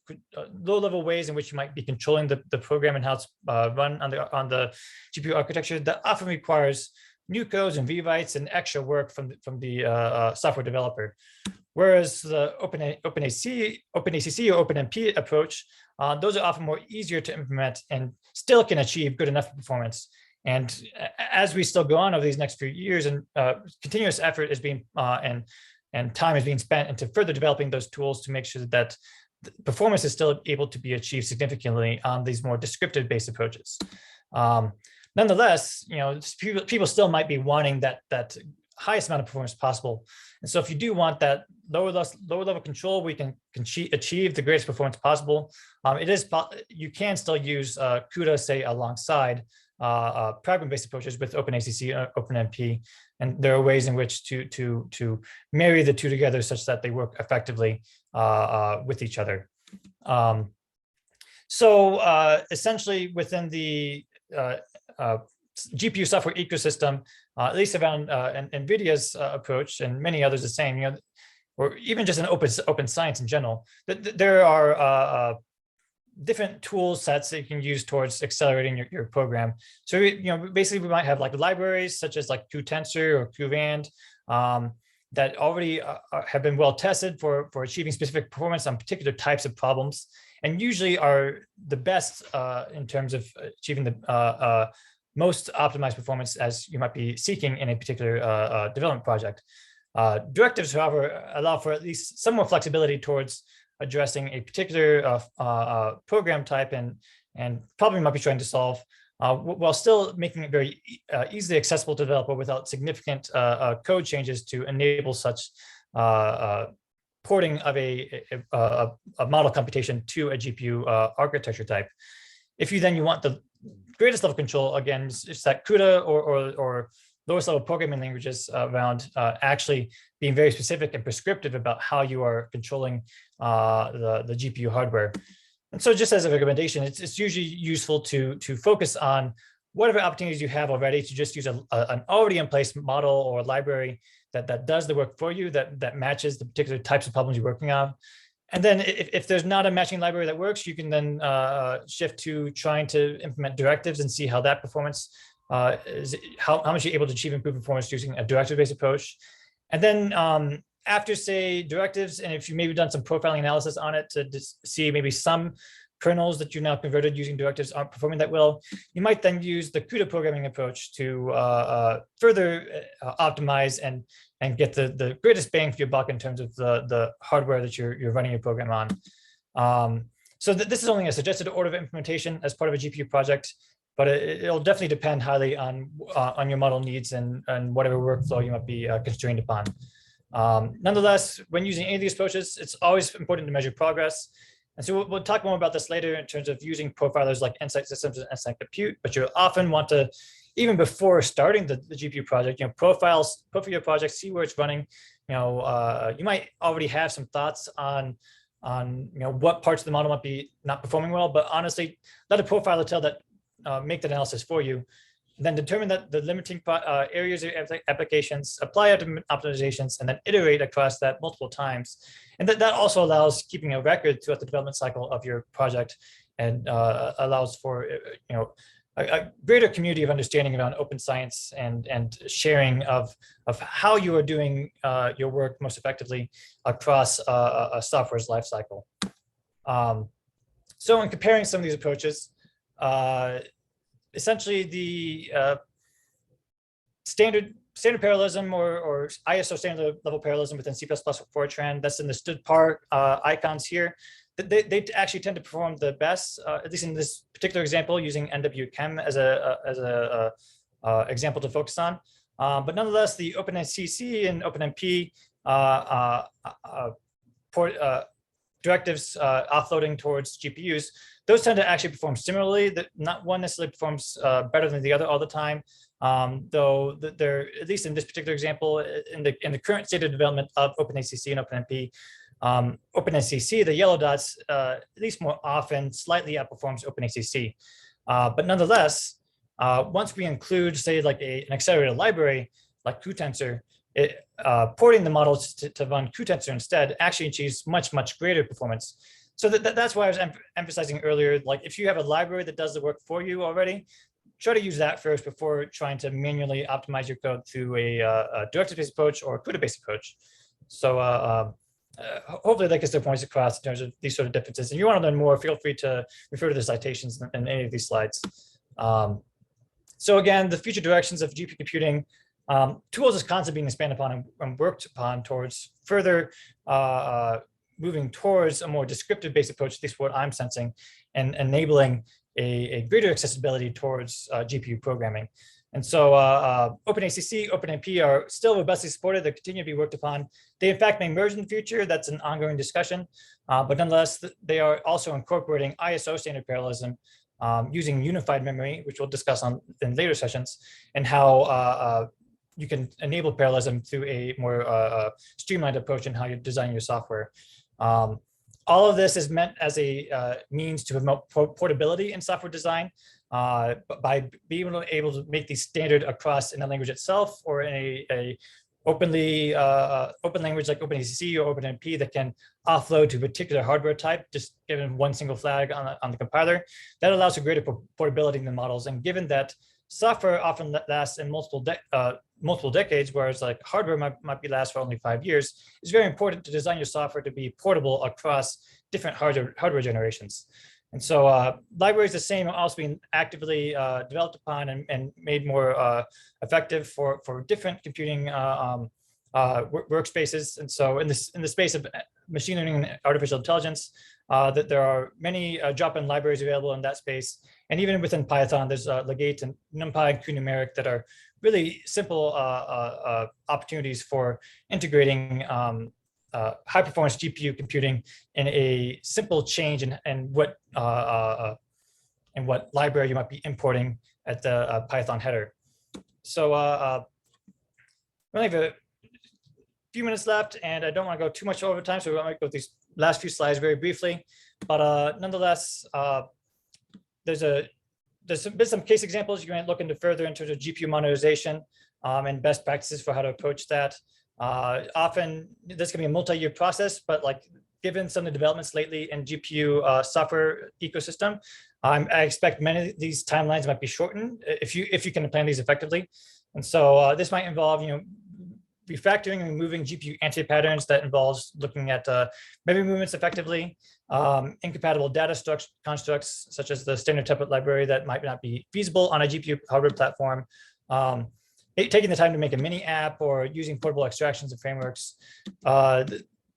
low-level ways in which you might be controlling the program and how it's run on the GPU architecture, that often requires new codes and rewrites and extra work from the software developer. Whereas the OpenACC or OpenMP approach, those are often more easier to implement and still can achieve good enough performance. And as we still go on over these next few years, and continuous effort is being and time is being spent into further developing those tools to make sure that performance is still able to be achieved significantly on these more descriptive based approaches. Nonetheless, people still might be wanting that highest amount of performance possible. And so if you do want that lower level control, we can achieve the greatest performance possible. You can still use CUDA, say, alongside program-based approaches with OpenACC or OpenMP. And there are ways in which to marry the two together such that they work effectively with each other. Essentially within the GPU software ecosystem, at least around NVIDIA's approach and many others the same, or even just in open science in general, there are different tool sets that you can use towards accelerating your program. So basically we might have like libraries such as like QTensor or QRand that already have been well tested for achieving specific performance on particular types of problems, and usually are the best in terms of achieving the most optimized performance as you might be seeking in a particular development project. Directives, however, allow for at least some more flexibility towards addressing a particular program type and problem you might be trying to solve, while still making it very easily accessible to the developer without significant code changes to enable such porting of a model computation to a GPU architecture type. If you want the greatest level control, again, it's that CUDA or lowest level programming languages around actually being very specific and prescriptive about how you are controlling the GPU hardware. And so just as a recommendation, it's usually useful to focus on whatever opportunities you have already to just use an already in place model or library that does the work for you, that matches the particular types of problems you're working on. And then if there's not a matching library that works, you can then shift to trying to implement directives and see how that performance is, how much you're able to achieve improved performance using a directive-based approach. And then after, say, directives, and if you maybe done some profiling analysis on it to just see maybe some kernels that you now converted using directives aren't performing that well, you might then use the CUDA programming approach to further optimize and get the greatest bang for your buck in terms of the hardware that you're running your program on. So this is only a suggested order of implementation as part of a GPU project, but it'll definitely depend highly on your model needs and whatever workflow you might be constrained upon. Nonetheless, when using any of these approaches, it's always important to measure progress. And so we'll talk more about this later in terms of using profilers like Nsight Systems and Nsight Compute, but you'll often want to, even before starting the GPU project, profile your project, see where it's running. You might already have some thoughts on what parts of the model might be not performing well, but honestly, let a profiler make that analysis for you. Then determine that the limiting areas of your applications, apply optimizations, and then iterate across that multiple times. And that also allows keeping a record throughout the development cycle of your project, and allows for a greater community of understanding around open science and sharing of how you are doing your work most effectively across a software's lifecycle. So in comparing some of these approaches, essentially the standard parallelism or ISO standard level parallelism within C++ Fortran, that's in the stood par icons here. They actually tend to perform the best, at least in this particular example, using NWChem as a example to focus on. But nonetheless, the OpenACC and OpenMP directives offloading towards GPUs, those tend to actually perform similarly. That not one necessarily performs better than the other all the time. Though they're, at least in this particular example, in the current state of development of OpenACC and OpenMP, OpenACC, the yellow dots, at least more often, slightly outperforms OpenACC. But nonetheless, once we include, say, like an accelerated library like QTensor, porting the models to run QTensor instead actually achieves much greater performance. So that's why I was emphasizing earlier, like if you have a library that does the work for you already, try to use that first before trying to manually optimize your code through a directive-based approach or a CUDA-based approach. So hopefully that gets their points across in terms of these sort of differences. If you want to learn more, feel free to refer to the citations in any of these slides. So again, the future directions of GPU computing, tools is constantly being expanded upon and worked upon towards further moving towards a more descriptive-based approach, at least what I'm sensing, and enabling a greater accessibility towards GPU programming. And so OpenACC, OpenMP are still robustly supported. They continue to be worked upon. They, in fact, may merge in the future. That's an ongoing discussion. But nonetheless, they are also incorporating ISO standard parallelism using unified memory, which we'll discuss in later sessions, and how you can enable parallelism through a more streamlined approach in how you design your software. All of this is meant as a means to promote portability in software design by being able to make these standard across in a language itself or in a open language like OpenACC or OpenMP that can offload to a particular hardware type, just given one single flag on the compiler. That allows for greater portability in the models. And given that software often lasts in multiple decades, whereas like hardware might be last for only 5 years, it's very important to design your software to be portable across different hardware generations. And so libraries the same are also being actively developed upon and made more effective for different computing workspaces. And so in the space of machine learning and artificial intelligence, that there are many drop-in libraries available in that space. And even within Python, there's Legate and NumPy and QNumeric that are really simple opportunities for integrating high-performance GPU computing in a simple change in what library you might be importing at the Python header. So we only have a few minutes left, and I don't want to go too much over time, so I might go through these last few slides very briefly. But nonetheless, there's been some case examples you might look into further in terms of GPU monetization and best practices for how to approach that. Often this can be a multi-year process, but like given some of the developments lately in GPU software ecosystem, I expect many of these timelines might be shortened if you can plan these effectively. And so this might involve, refactoring and removing GPU anti-patterns that involves looking at memory movements effectively, incompatible data constructs, such as the standard template library that might not be feasible on a GPU hardware platform, taking the time to make a mini app or using portable abstractions and frameworks.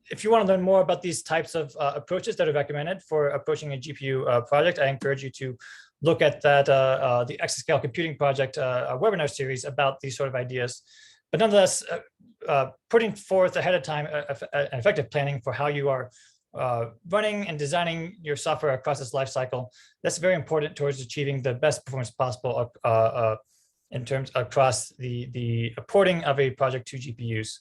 If you want to learn more about these types of approaches that are recommended for approaching a GPU project, I encourage you to look at that the Exascale Computing Project webinar series about these sort of ideas. But nonetheless, putting forth ahead of time an effective planning for how you are running and designing your software across this life cycle, that's very important towards achieving the best performance possible in terms across the porting of a project to GPUs.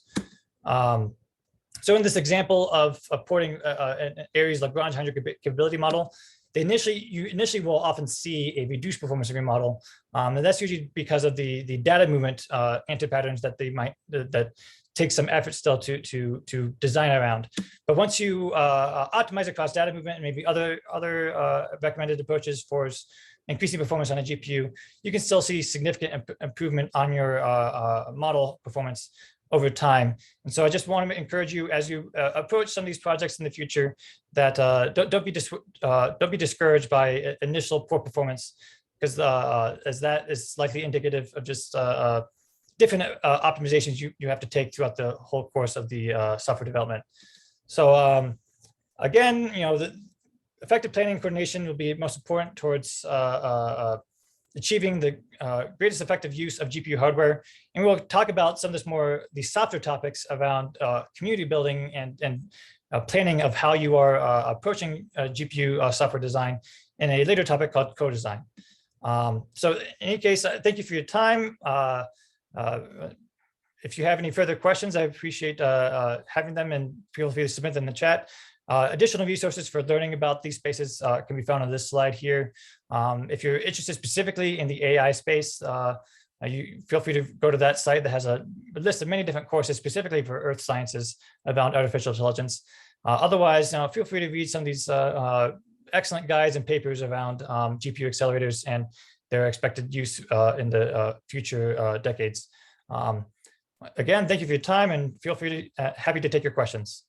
So in this example of porting areas like Lagrange capability model, you initially will often see a reduced performance of your model, and that's usually because of the data movement anti-patterns that take some effort still to design around. But once you optimize across data movement and maybe other recommended approaches for increasing performance on a GPU, you can still see significant improvement on your model performance over time. And so I just want to encourage you as you approach some of these projects in the future that don't be discouraged by initial poor performance, because as that is likely indicative of just different optimizations you have to take throughout the whole course of the software development. So again, the effective planning and coordination will be most important towards achieving the greatest effective use of GPU hardware. And we'll talk about some of the softer topics around community building and planning of how you are approaching GPU software design in a later topic called co-design. So in any case, thank you for your time. If you have any further questions, I appreciate having them, and feel free to submit them in the chat. Additional resources for learning about these spaces can be found on this slide here. If you're interested specifically in the AI space, you feel free to go to that site that has a list of many different courses specifically for earth sciences about artificial intelligence. Otherwise, feel free to read some of these excellent guides and papers around GPU accelerators and their expected use in the future decades. Again, thank you for your time, and feel free to happy to take your questions.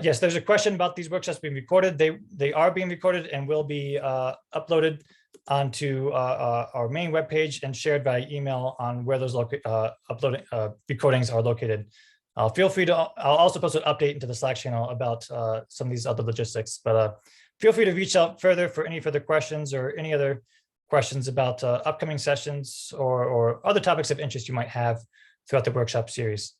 Yes, there's a question about these workshops being recorded. They are being recorded and will be uploaded onto our main webpage and shared by email on where those recordings are located. Feel free to, I'll also post an update into the Slack channel about some of these other logistics, but feel free to reach out further for any further questions or any other questions about upcoming sessions or other topics of interest you might have throughout the workshop series.